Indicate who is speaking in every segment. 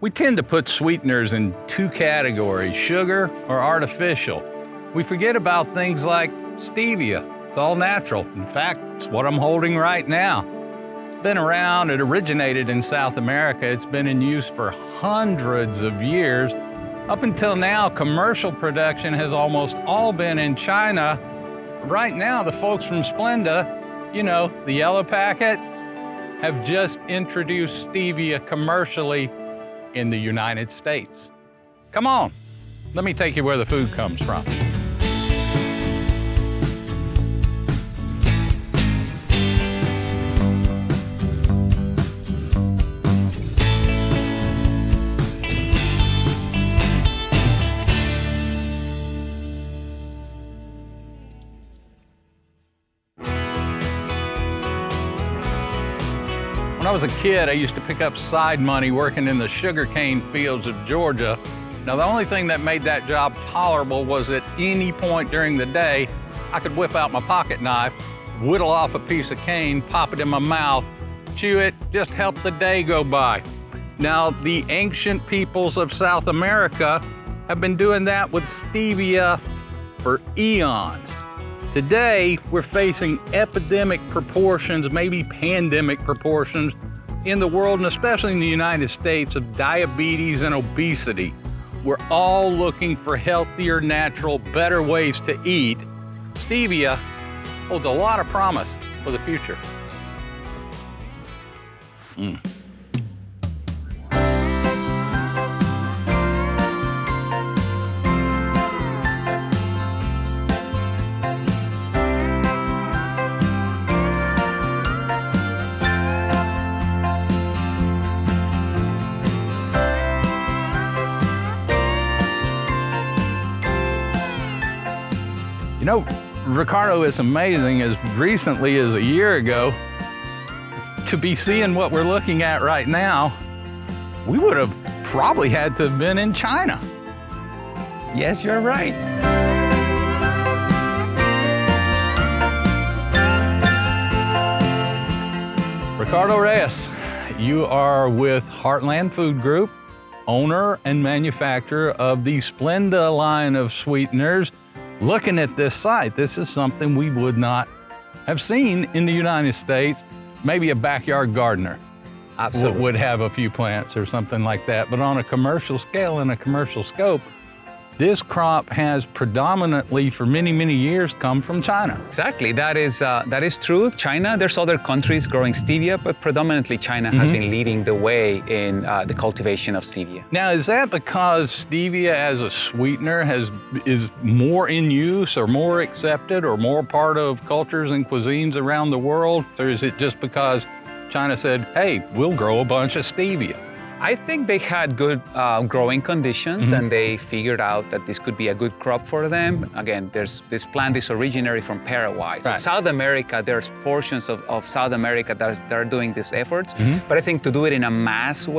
Speaker 1: We tend to put sweeteners in two categories, sugar or artificial. We forget about things like stevia. It's all natural. In fact, it's what I'm holding right now. It's been around, it originated in South America. It's been in use for hundreds of years. Up until now, commercial production has almost all been in China. Right now, the folks from Splenda, you know, the yellow packet, have just introduced stevia commercially in the United States. Come on, let me take you where the food comes from. When I was a kid, I used to pick up side money working in the sugarcane fields of Georgia. Now, the only thing that made that job tolerable was at any point during the day, I could whip out my pocket knife, whittle off a piece of cane, pop it in my mouth, chew it, just help the day go by. Now, the ancient peoples of South America have been doing that with stevia for eons. Today, we're facing epidemic proportions, maybe pandemic proportions in the world, and especially in the United States, of diabetes and obesity. We're all looking for healthier, natural, better ways to eat. Stevia holds a lot of promise for the future. You know, Ricardo, is amazing. As recently as a year ago, to be seeing what we're looking at right now, we would have probably had to have been in China.
Speaker 2: Yes, you're right.
Speaker 1: Ricardo Reyes, you are with Heartland Food Group, owner and manufacturer of the Splenda line of sweeteners. Looking at this site, this is something we would not have seen in the United States. Maybe a backyard gardener would have a few plants or something like that. But on a commercial scale and a commercial scope, this crop has predominantly, for many, many years, come from China.
Speaker 2: Exactly, that is true. China, there's other countries growing stevia, but predominantly China has been leading the way in the cultivation of stevia.
Speaker 1: Now, is that because stevia as a sweetener is more in use or more accepted or more part of cultures and cuisines around the world? Or is it just because China said, hey, we'll grow a bunch of stevia?
Speaker 2: I think they had good growing conditions and they figured out that this could be a good crop for them. Again, this plant is originary from Paraguay. So South America, there's portions of South America that are doing these efforts. But I think to do it in a massive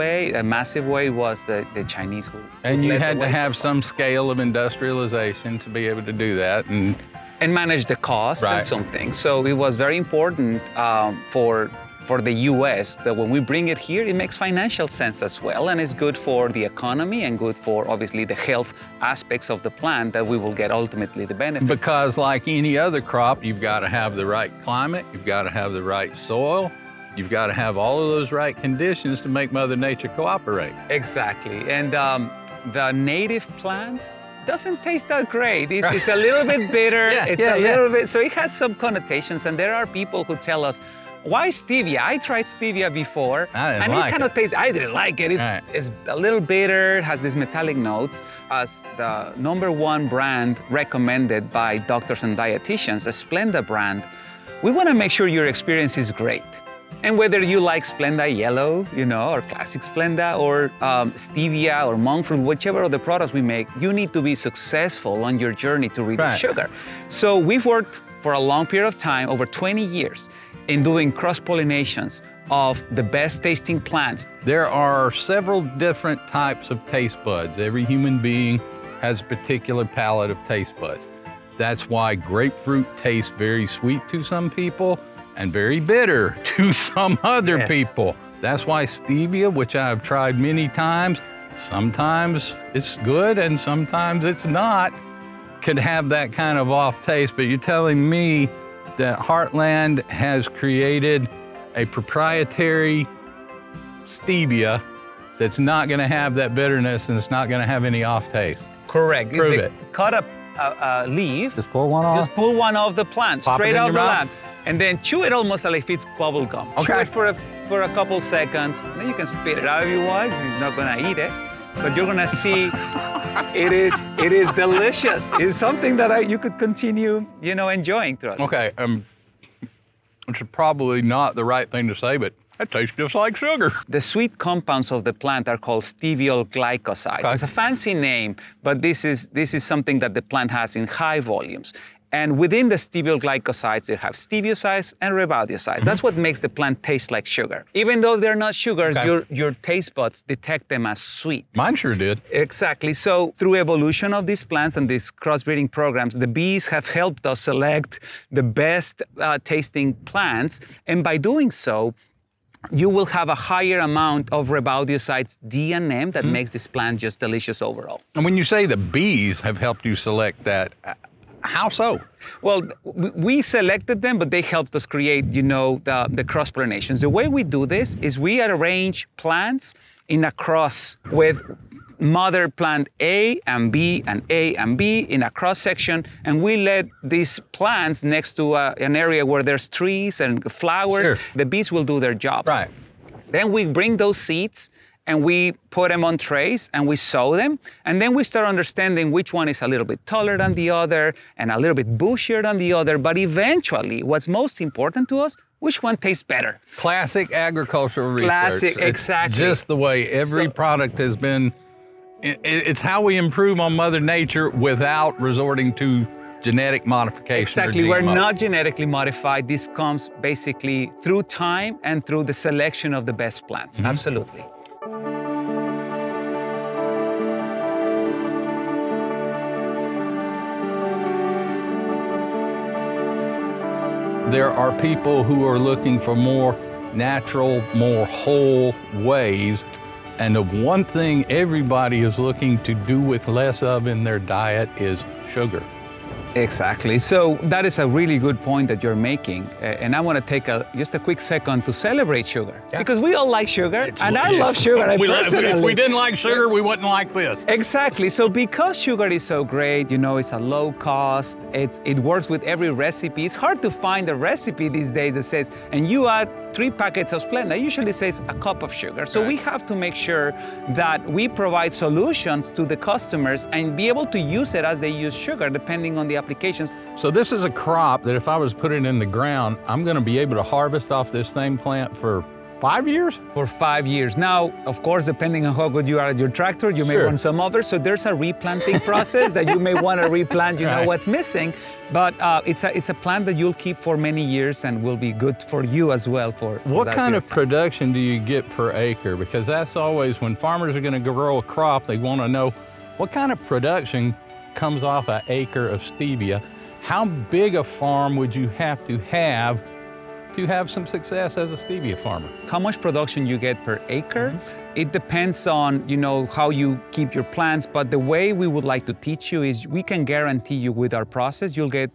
Speaker 2: way was the Chinese who
Speaker 1: And you had to have some scale of industrialization to be able to do that. And
Speaker 2: manage the cost and some things. So it was very important for the U.S. that when we bring it here, it makes financial sense as well, and it's good for the economy and good for, obviously, the health aspects of the plant that we will get ultimately the benefits.
Speaker 1: Because like any other crop, you've got to have the right climate, you've got to have the right soil, you've got to have all of those right conditions to make Mother Nature cooperate.
Speaker 2: Exactly, and the native plant doesn't taste that great. It's a little bit bitter, little bit, so it has some connotations, and there are people who tell us, why stevia? I tried stevia before, and it kind of tastes, I didn't like it. It's a little bitter, has these metallic notes. As the #1 brand recommended by doctors and dietitians, a Splenda brand, we want to make sure your experience is great. And whether you like Splenda Yellow, you know, or Classic Splenda, or stevia or monk fruit, whichever of the products we make, you need to be successful on your journey to reduce sugar. So we've worked for a long period of time, over 20 years, in doing cross-pollinations of the best tasting plants.
Speaker 1: There are several different types of taste buds. Every human being has a particular palette of taste buds. That's why grapefruit tastes very sweet to some people and very bitter to some other people. That's why stevia, which I've tried many times, Sometimes it's good and sometimes it's not. Could have that kind of off taste, but you're telling me that Heartland has created a proprietary stevia that's not going to have that bitterness and it's not going to have any off taste.
Speaker 2: Correct.
Speaker 1: Prove it.
Speaker 2: Cut a leaf.
Speaker 1: Just pull one off?
Speaker 2: Just pull one off the plant,
Speaker 1: Pop
Speaker 2: straight
Speaker 1: it in
Speaker 2: off
Speaker 1: your
Speaker 2: the
Speaker 1: mouth?
Speaker 2: plant. And then chew it almost like if it's bubble gum.
Speaker 1: Okay.
Speaker 2: Chew it for a couple seconds. Then you can spit it out if you want. He's not going to eat it. But you're going to see it is delicious. It's something that you could continue, enjoying throughout.
Speaker 1: Okay, which is probably not the right thing to say, but that tastes just like sugar.
Speaker 2: The sweet compounds of the plant are called steviol glycosides.
Speaker 1: Okay.
Speaker 2: It's a fancy name, but this is something that the plant has in high volumes. And within the steviol glycosides, they have steviosides and rebaudiosides. That's what makes the plant taste like sugar. Even though they're not sugars, your taste buds detect them as sweet.
Speaker 1: Mine sure did.
Speaker 2: Exactly. So through evolution of these plants and these crossbreeding programs, the bees have helped us select the best tasting plants. And by doing so, you will have a higher amount of rebaudiosides D and M that makes this plant just delicious overall.
Speaker 1: And when you say the bees have helped you select that, how so?
Speaker 2: Well, we selected them, but they helped us create, the cross-pollinations. The way we do this is we arrange plants in a cross with mother plant A and B and A and B in a cross section, and we let these plants next to an area where there's trees and flowers.
Speaker 1: Sure.
Speaker 2: The bees will do their job.
Speaker 1: Right.
Speaker 2: Then we bring those seeds and we put them on trays and we sow them. And then we start understanding which one is a little bit taller than the other and a little bit bushier than the other. But eventually, what's most important to us, which one tastes better?
Speaker 1: Classic agricultural research.
Speaker 2: Classic,
Speaker 1: It's
Speaker 2: exactly.
Speaker 1: just the way every product has been. It's how we improve on Mother Nature without resorting to genetic modification.
Speaker 2: Exactly, we're not genetically modified. This comes basically through time and through the selection of the best plants. Absolutely.
Speaker 1: There are people who are looking for more natural, more whole ways. And the one thing everybody is looking to do with less of in their diet is sugar.
Speaker 2: Exactly. So that is a really good point that you're making. And I want to take just a quick second to celebrate sugar. Yeah. Because we all like sugar, and I love sugar.
Speaker 1: If we didn't like sugar, we wouldn't like this.
Speaker 2: Exactly. So because sugar is so great, it's a low cost, it works with every recipe. It's hard to find a recipe these days that says, and you add 3 packets of Splenda, it usually says a cup of sugar. So we have to make sure that we provide solutions to the customers and be able to use it as they use sugar, depending on the applications.
Speaker 1: So this is a crop that if I was put it in the ground, I'm going to be able to harvest off this same plant for 5 years?
Speaker 2: For 5 years. Now, of course, depending on how good you are at your tractor, you may want some others. So there's a replanting process that you may want to replant, know what's missing. But it's a plant that you'll keep for many years and will be good for you as well.
Speaker 1: What kind of production do you get per acre? Because that's always, when farmers are going to grow a crop, they want to know what kind of production comes off an acre of stevia. How big a farm would you have to have some success as a stevia farmer?
Speaker 2: How much production you get per acre, it depends on, how you keep your plants, but the way we would like to teach you is we can guarantee you with our process, you'll get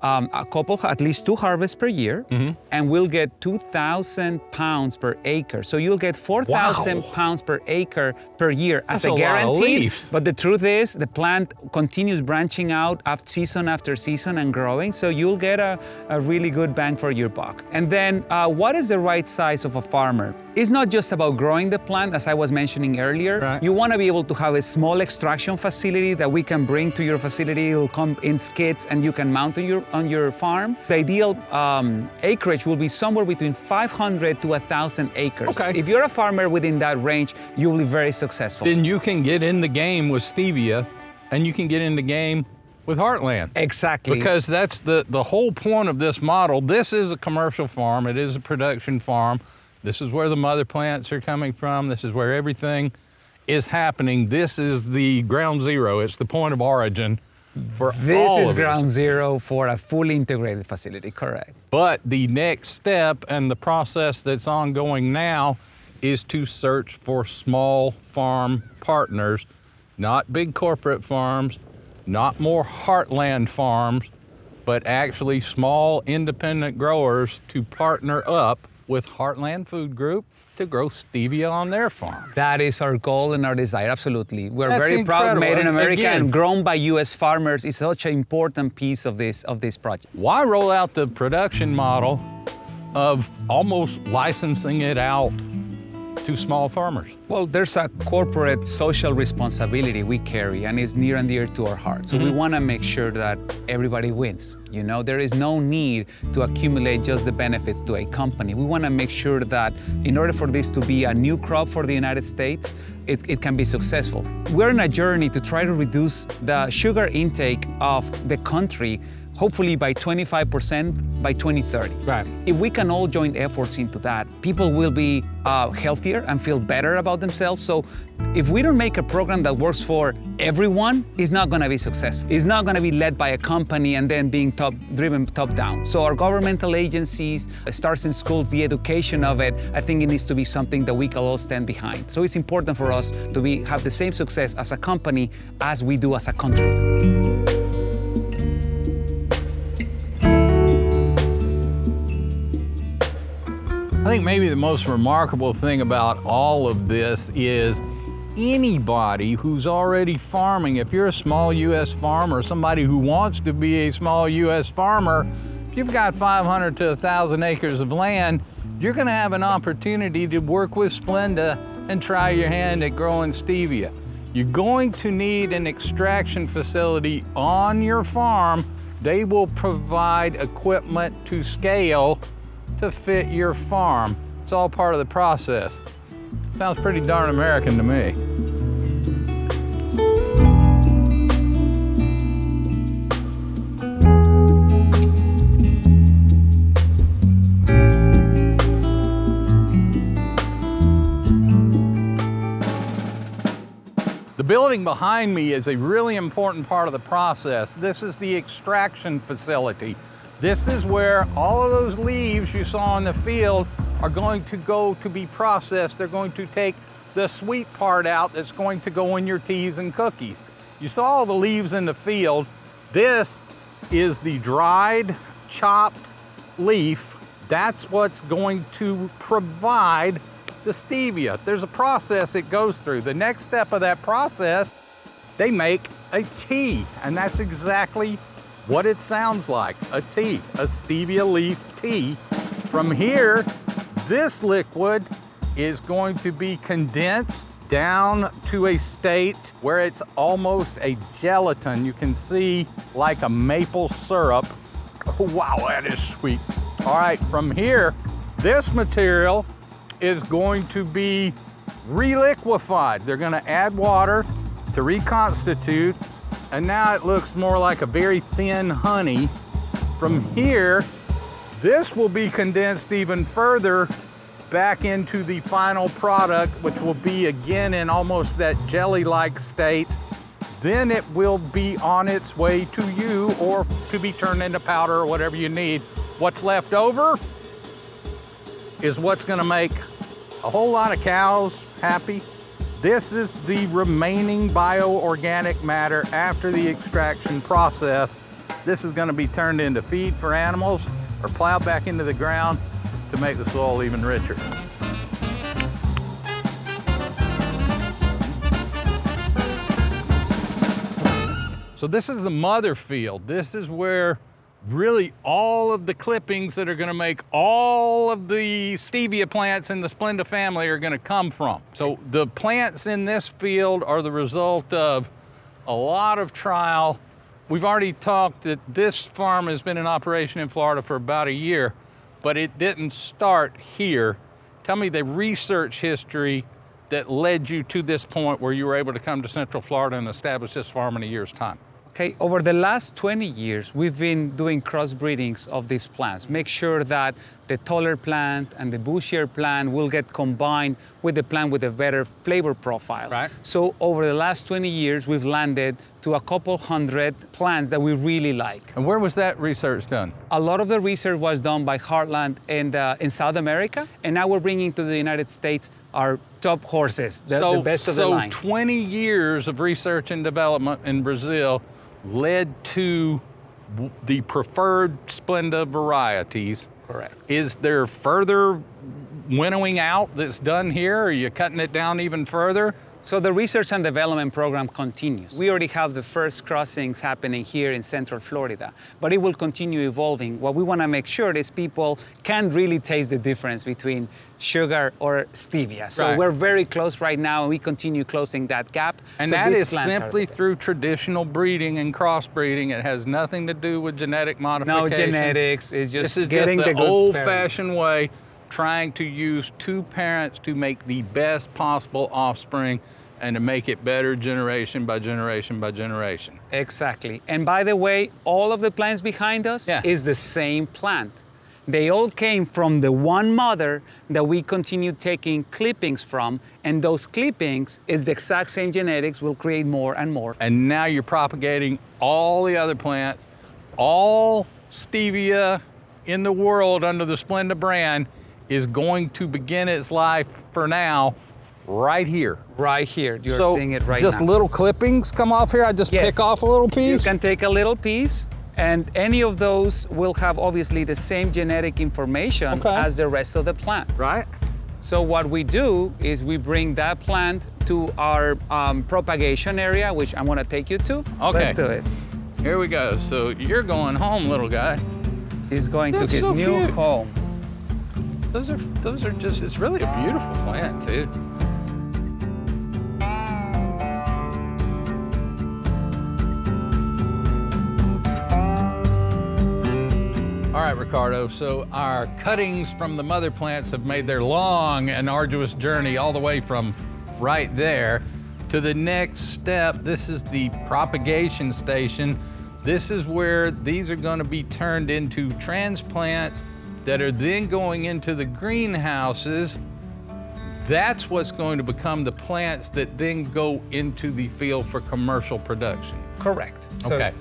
Speaker 2: at least 2 harvests per year, and we'll get 2,000 pounds per acre. So you'll get 4,000 pounds per acre per year as a guarantee. But the truth is, the plant continues branching out season after season and growing, so you'll get a really good bang for your buck. And then what is the right size of a farmer? It's not just about growing the plant, as I was mentioning earlier. You want to be able to have a small extraction facility that we can bring to your facility. It'll come in skids and you can mount on your farm. The ideal acreage will be somewhere between 500 to 1,000 acres. If you're a farmer within that range, you will be very successful.
Speaker 1: Then you can get in the game with stevia, and you can get in the game with Heartland.
Speaker 2: Exactly.
Speaker 1: Because that's the whole point of this model. This is a commercial farm. It is a production farm. This is where the mother plants are coming from. This is where everything is happening. This is the ground zero. It's the point of origin for all of this.
Speaker 2: This is ground zero for a fully integrated facility, correct.
Speaker 1: But the next step and the process that's ongoing now is to search for small farm partners, not big corporate farms, not more heartland farms, but actually small independent growers to partner up with Heartland Food Group to grow stevia on their farm.
Speaker 2: That is our goal and our desire, absolutely. We're
Speaker 1: That's
Speaker 2: very proud, made in America,
Speaker 1: again,
Speaker 2: and grown by U.S. farmers is such an important piece of this project.
Speaker 1: Why roll out the production model of almost licensing it out to small farmers?
Speaker 2: Well, there's a corporate social responsibility we carry, and it's near and dear to our heart. So we want to make sure that everybody wins. You know, there is no need to accumulate just the benefits to a company. We want to make sure that in order for this to be a new crop for the United States, it can be successful. We're in a journey to try to reduce the sugar intake of the country, hopefully by 25% by 2030.
Speaker 1: Right.
Speaker 2: If we can all join efforts into that, people will be healthier and feel better about themselves. So if we don't make a program that works for everyone, it's not gonna be successful. It's not gonna be led by a company and then being driven top down. So our governmental agencies, starts in schools, the education of it, I think it needs to be something that we can all stand behind. So it's important for us to have the same success as a company as we do as a country.
Speaker 1: I think maybe the most remarkable thing about all of this is anybody who's already farming, if you're a small U.S. farmer, somebody who wants to be a small U.S. farmer, if you've got 500 to 1,000 acres of land, you're gonna have an opportunity to work with Splenda and try your hand at growing stevia. You're going to need an extraction facility on your farm. They will provide equipment to scale to fit your farm. It's all part of the process. Sounds pretty darn American to me. The building behind me is a really important part of the process. This is the extraction facility. This is where all of those leaves you saw in the field are going to go to be processed. They're going to take the sweet part out that's going to go in your teas and cookies. You saw all the leaves in the field. This is the dried, chopped leaf. That's what's going to provide the stevia. There's a process it goes through. The next step of that process, they make a tea, and that's exactly what it sounds like, a tea, a stevia leaf tea. From here, this liquid is going to be condensed down to a state where it's almost a gelatin. You can see like a maple syrup. Oh, wow, that is sweet. All right, from here, this material is going to be reliquefied. They're gonna add water to reconstitute, and now it looks more like a very thin honey. From here, this will be condensed even further back into the final product, which will be again in almost that jelly-like state. Then it will be on its way to you or to be turned into powder or whatever you need. What's left over is what's gonna make a whole lot of cows happy. This is the remaining bioorganic matter after the extraction process. This is gonna be turned into feed for animals or plowed back into the ground to make the soil even richer. So this is the mother field. This is where really all of the clippings that are gonna make all of the stevia plants in the Splenda family are gonna come from. So the plants in this field are the result of a lot of trial. We've already talked that this farm has been in operation in Florida for about a year, but it didn't start here. Tell me the research history that led you to this point where you were able to come to Central Florida and establish this farm in a year's time.
Speaker 2: Okay, over the last 20 years, we've been doing crossbreedings of these plants. Make sure that the taller plant and the bushier plant will get combined with the plant with a better flavor profile.
Speaker 1: Right.
Speaker 2: So over the last 20 years, we've landed to a couple hundred plants that we really like.
Speaker 1: And where was that research done?
Speaker 2: A lot of the research was done by Heartland in South America, and now we're bringing to the United States our top horses, the best of the line.
Speaker 1: So 20 years of research and development in Brazil led to the preferred Splenda varieties.
Speaker 2: Correct.
Speaker 1: Is there further winnowing out that's done here? Are you cutting it down even further?
Speaker 2: So the research and development program continues. We already have the first crossings happening here in Central Florida, but it will continue evolving. What we want to make sure is people can really taste the difference between sugar or stevia. So we're very close right now, and we continue closing that gap.
Speaker 1: And that is simply through traditional breeding and crossbreeding. It has nothing to do with genetic modification.
Speaker 2: No genetics. It's just
Speaker 1: this is
Speaker 2: getting
Speaker 1: just the
Speaker 2: good
Speaker 1: old-fashioned way, trying to use two parents to make the best possible offspring and to make it better generation by generation by generation.
Speaker 2: Exactly. And by the way, all of the plants behind us is the same plant. They all came from the one mother that we continue taking clippings from, and those clippings is the exact same genetics. We'll create more and more.
Speaker 1: And now you're propagating all the other plants. All stevia in the world under the Splenda brand is going to begin its life for now right here.
Speaker 2: Right here. You're seeing it right now.
Speaker 1: Just little clippings come off here? I just pick off a little piece?
Speaker 2: You can take a little piece, and any of those will have obviously the same genetic information as the rest of the plant.
Speaker 1: Right.
Speaker 2: So what we do is we bring that plant to our propagation area, which I'm going to take you to.
Speaker 1: Okay.
Speaker 2: Let's do it.
Speaker 1: Here we go. So you're going home, little guy.
Speaker 2: He's going to his new home.
Speaker 1: Those are just, it's really a beautiful plant too. All right, Ricardo, so our cuttings from the mother plants have made their long and arduous journey all the way from right there to the next step. This is the propagation station. This is where these are going to be turned into transplants that are then going into the greenhouses. That's what's going to become the plants that then go into the field for commercial production.
Speaker 2: Correct.
Speaker 1: Okay,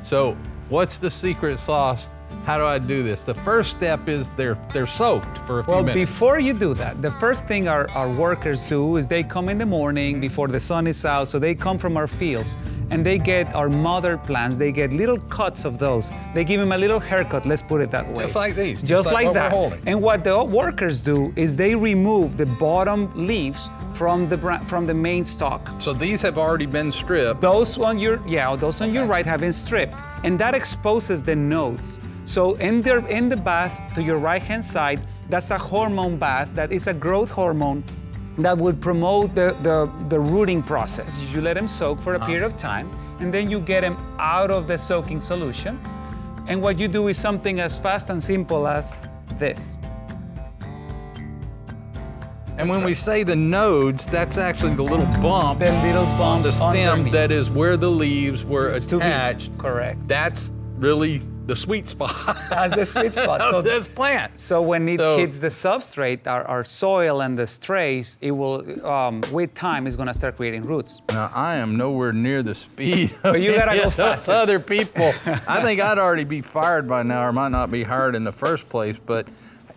Speaker 1: so what's the secret sauce? How do I do this? The first step is they're soaked for a few minutes.
Speaker 2: Well, before you do that, the first thing our workers do is they come in the morning before the sun is out, so they come from our fields, and they get our mother plants, they get little cuts of those. They give them a little haircut, let's put it that way.
Speaker 1: Just like these.
Speaker 2: Just like
Speaker 1: what
Speaker 2: that.
Speaker 1: We're holding.
Speaker 2: And what the workers do is they remove the bottom leaves from the main stalk.
Speaker 1: So these have already been stripped.
Speaker 2: Those on your your right have been stripped, and that exposes the nodes. So in the bath to your right-hand side, that's a hormone bath that is a growth hormone that would promote the rooting process. You let them soak for a period of time, and then you get them out of the soaking solution. And what you do is something as fast and simple as this.
Speaker 1: And when we say the nodes, that's actually the little bump.
Speaker 2: The little bump
Speaker 1: on the stem
Speaker 2: underneath.
Speaker 1: that is where the leaves were attached.
Speaker 2: Correct.
Speaker 1: That's really the sweet spot.
Speaker 2: That's the sweet spot.
Speaker 1: of this plant.
Speaker 2: So when it hits the substrate, our soil and the strays, it will, with time, is going to start creating roots.
Speaker 1: Now, I am nowhere near the speed of
Speaker 2: But you gotta go faster.
Speaker 1: other people. I think I'd already be fired by now, or might not be hired in the first place. But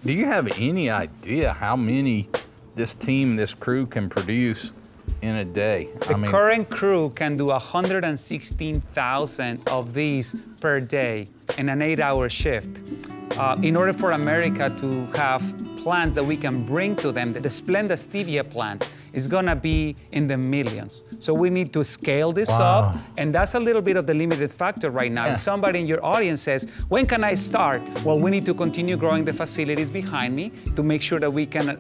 Speaker 1: do you have any idea how many this team, this crew can produce in a day?
Speaker 2: The current crew can do 116,000 of these per day in an 8-hour shift. In order for America to have plants that we can bring to them, the Splenda Stevia plant is gonna be in the millions. So we need to scale this up, and that's a little bit of the limited factor right now. If somebody in your audience says, when can I start? Well, we need to continue growing the facilities behind me to make sure that we can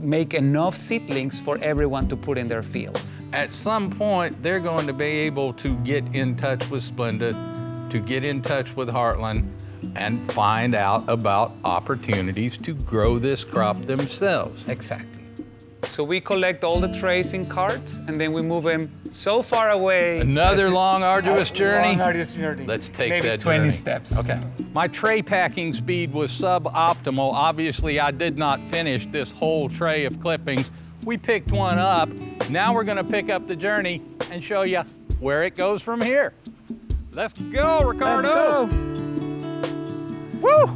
Speaker 2: make enough seedlings for everyone to put in their fields.
Speaker 1: At some point, they're going to be able to get in touch with Splenda, to get in touch with Heartland, and find out about opportunities to grow this crop themselves.
Speaker 2: Exactly. So we collect all the trays in carts, and then we move them so far away.
Speaker 1: Another long, arduous journey.
Speaker 2: Long, arduous journey.
Speaker 1: Let's take
Speaker 2: maybe
Speaker 1: that
Speaker 2: 20
Speaker 1: journey.
Speaker 2: steps.
Speaker 1: Okay. My tray packing speed was suboptimal. Obviously, I did not finish this whole tray of clippings. We picked one up. Now we're going to pick up the journey and show you where it goes from here. Let's go, Ricardo.
Speaker 2: Let's go.
Speaker 1: Woo!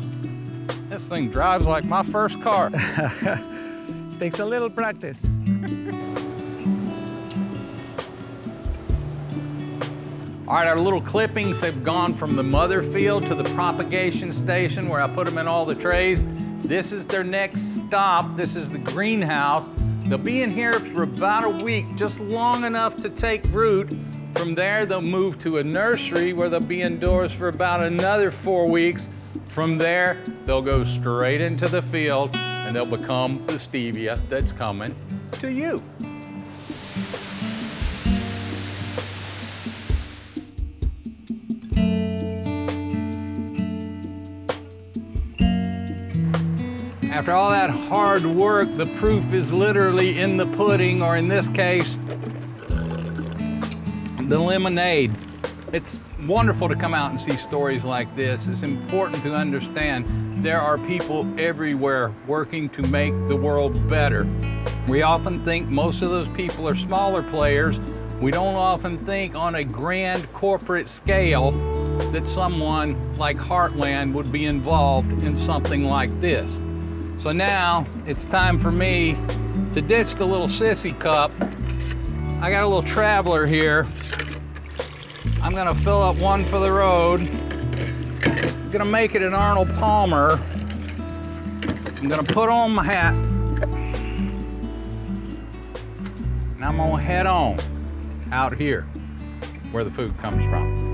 Speaker 1: This thing drives like my first car.
Speaker 2: Takes a little practice.
Speaker 1: All right, our little clippings have gone from the mother field to the propagation station where I put them in all the trays. This is their next stop. This is the greenhouse. They'll be in here for about a week, just long enough to take root. From there, they'll move to a nursery where they'll be indoors for about another 4 weeks. From there, they'll go straight into the field and they'll become the stevia that's coming to you. After all that hard work, the proof is literally in the pudding, or in this case, the lemonade. It's wonderful to come out and see stories like this. It's important to understand there are people everywhere working to make the world better. We often think most of those people are smaller players. We don't often think on a grand corporate scale that someone like Heartland would be involved in something like this. So now it's time for me to ditch the little sissy cup. I got a little traveler here. I'm gonna fill up one for the road. I'm gonna make it an Arnold Palmer. I'm gonna put on my hat. And I'm gonna head on out here where the food comes from.